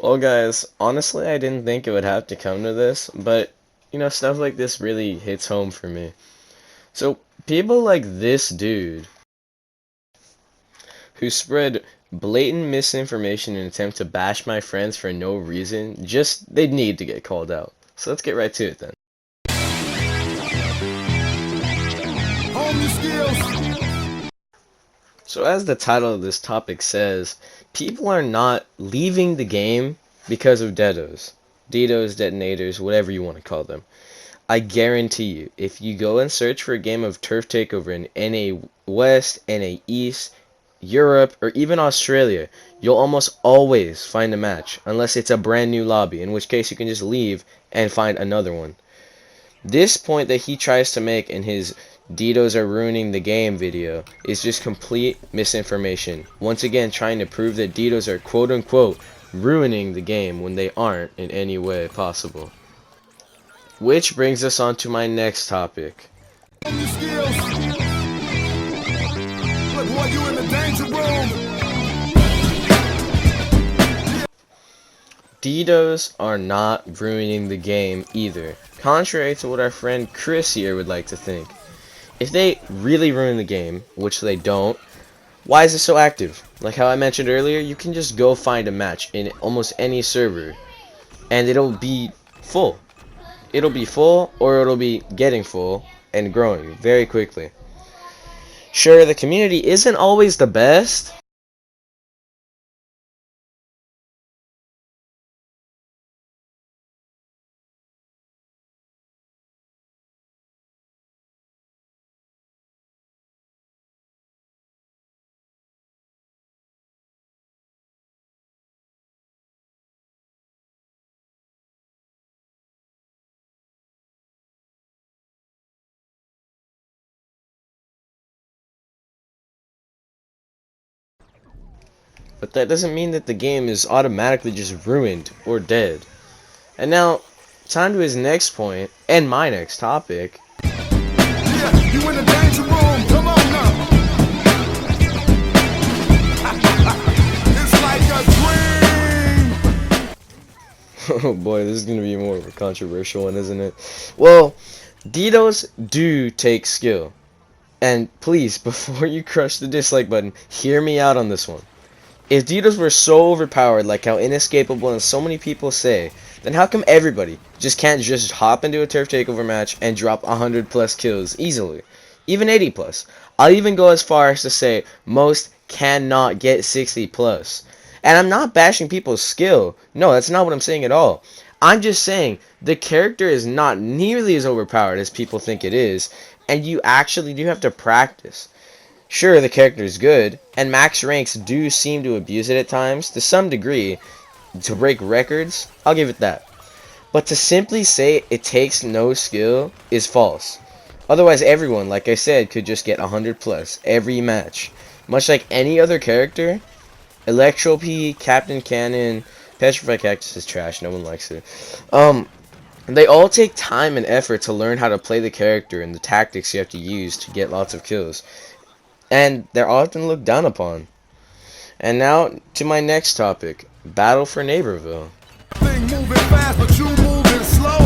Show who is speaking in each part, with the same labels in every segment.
Speaker 1: Well, guys, honestly, I didn't think it would have to come to this, but stuff like this really hits home for me. So, people like this dude who spread blatant misinformation in an attempt to bash my friends for no reason, they need to get called out. So, let's get right to it then.
Speaker 2: Hone your skills.
Speaker 1: So, as the title of this topic says, people are not leaving the game because of detos, detonators, whatever you want to call them. I guarantee you, if you go and search for a game of Turf Takeover in NA West, NA East, Europe, or even Australia, you'll almost always find a match, unless it's a brand new lobby, in which case you can just leave and find another one. This point that he tries to make in his Ditos are ruining the game video is just complete misinformation. Once again, trying to prove that Ditos are quote unquote ruining the game when they aren't in any way possible. Which brings us on to my next topic.
Speaker 2: Hone your skills. Look, boy, you in the danger room.
Speaker 1: Ditos are not ruining the game either, contrary to what our friend Chris here would like to think. If they really ruin the game, which they don't, why is it so active? Like how I mentioned earlier, you can just go find a match in almost any server, and it'll be full. It'll be full, or it'll be getting full, and growing very quickly. Sure, the community isn't always the best, but that doesn't mean that the game is automatically just ruined or dead. And now, time to his next point, and my next topic.
Speaker 2: Yeah, you in the danger room. Come on now. It's like a dream.
Speaker 1: Oh boy, this is going to be more of a controversial one, isn't it? Well, Ditos do take skill. And please, before you crush the dislike button, hear me out on this one. If Ditos were so overpowered, like how inescapable and so many people say, then how come everybody can't just hop into a turf takeover match and drop 100 plus kills easily? Even 80 plus. I'll even go as far as to say most cannot get 60 plus. And I'm not bashing people's skill. No, that's not what I'm saying at all. I'm just saying the character is not nearly as overpowered as people think it is, and you actually do have to practice. Sure, the character is good, and max ranks do seem to abuse it at times, to some degree, to break records, I'll give it that. But to simply say it takes no skill is false. Otherwise, everyone, like I said, could just get 100 plus every match. Much like any other character, Electro P, Captain Cannon, Petrified Cactus is trash, no one likes it. They all take time and effort to learn how to play the character and the tactics you have to use to get lots of kills. And they're often looked down upon. And now to my next topic, Battle for Neighborville.
Speaker 2: Thing moving fast, but you moving slow.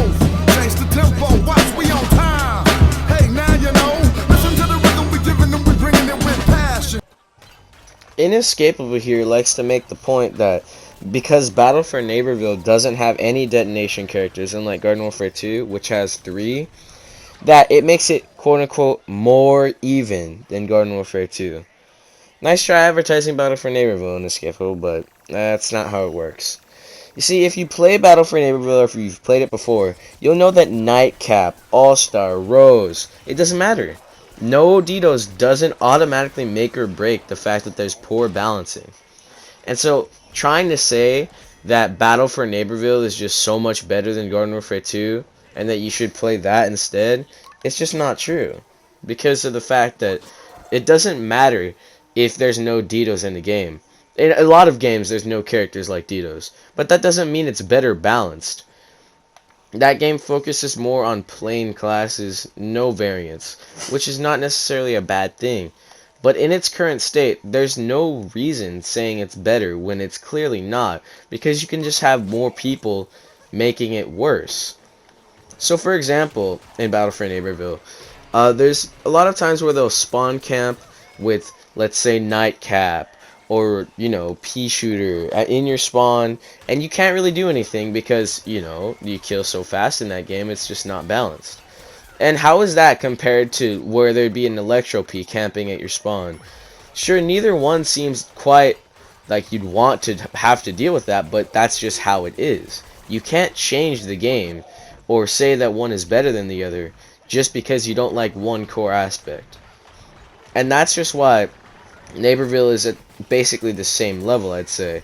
Speaker 2: Change the tempo, watch we on time. Hey, now you know. Listen to the rhythm we giving them, we bringing it with passion.
Speaker 1: Inescapable here likes to make the point that because Battle for Neighborville doesn't have any detonation characters, unlike Garden Warfare 2, which has 3, that it makes it quote-unquote more even than Garden Warfare 2. Nice try advertising Battle for Neighborville Inescapable, but that's not how it works. You see, if you play Battle for Neighborville, or if you've played it before, you'll know that Nightcap, All-Star, Rose, it doesn't matter. No Ditos doesn't automatically make or break the fact that there's poor balancing. And so, trying to say that Battle for Neighborville is just so much better than Garden Warfare 2, and that you should play that instead, it's just not true. Because of the fact that it doesn't matter if there's no Ditos in the game. In a lot of games, there's no characters like Ditos, but that doesn't mean it's better balanced. That game focuses more on plain classes, no variants, which is not necessarily a bad thing. But in its current state, there's no reason saying it's better when it's clearly not, because you can just have more people making it worse. So for example, in Battle for Neighborville, there's a lot of times where they'll spawn camp with, let's say, Nightcap or, you know, Pea Shooter in your spawn, and you can't really do anything because, you know, you kill so fast in that game, it's just not balanced. And how is that compared to where there'd be an Electro Pea camping at your spawn? Sure, neither one seems quite like you'd want to have to deal with that, but that's just how it is. You can't change the game or say that one is better than the other just because you don't like one core aspect. And that's just why Neighborville is at basically the same level, I'd say.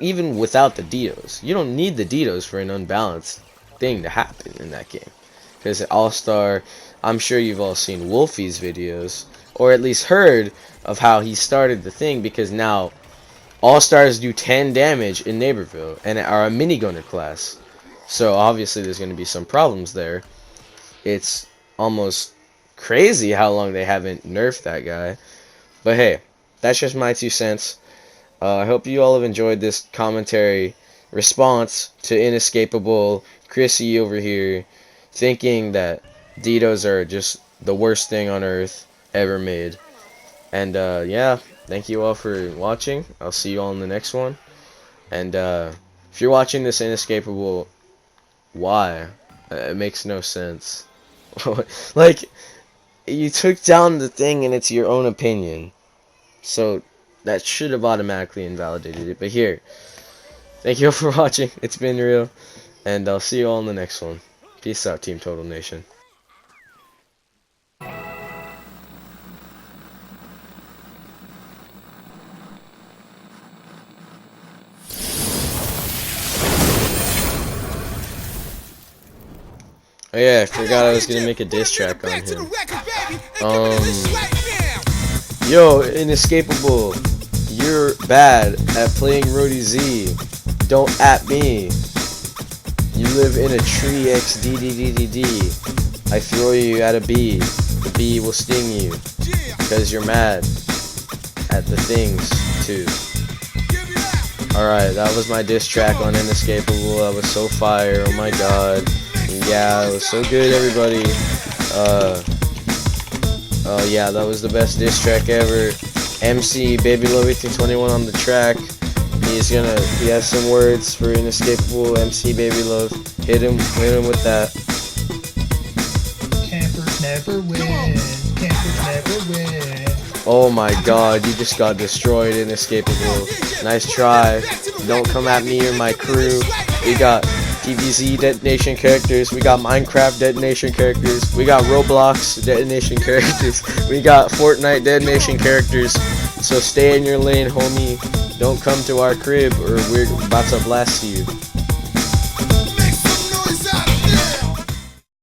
Speaker 1: Even without the detos. You don't need the detos for an unbalanced thing to happen in that game. Because All-Star, I'm sure you've all seen Wolfie's videos, or at least heard of how he started the thing, because now All-Stars do 10 damage in Neighborville and are a minigunner class. So obviously there's going to be some problems there. It's almost crazy how long they haven't nerfed that guy. But hey, that's just my 2 cents. I hope you all have enjoyed this commentary response to Inescapable Chrissy over here, thinking that detos are just the worst thing on earth ever made. And yeah, thank you all for watching. I'll see you all in the next one. And if you're watching this Inescapable, why? It makes no sense. Like, you took down the thing and it's your own opinion. So that should have automatically invalidated it. But here, thank you all for watching. It's been real. And I'll see you all in the next one. Peace out, Team Total Nation. Oh yeah, I forgot I was gonna make a diss track on him. Yo, Inescapable, you're bad at playing Rody Z. Don't at me. You live in a tree XDDDDD. I throw you at a bee. The bee will sting you. Because you're mad at the things, too. Alright, that was my diss track on Inescapable. That was so fire, oh my god. Yeah, it was so good, everybody. Oh yeah, that was the best diss track ever. MC Baby Love 1821 on the track. He has some words for Inescapable. MC Baby Love, hit him with that.
Speaker 3: Campers never win. Campers never win.
Speaker 1: Oh my god, you just got destroyed, Inescapable. Nice try. Don't come at me or my crew. We got TVZ detonation characters, we got Minecraft detonation characters, we got Roblox detonation characters, we got Fortnite detonation characters. So stay in your lane, homie. Don't come to our crib or we're about to blast you.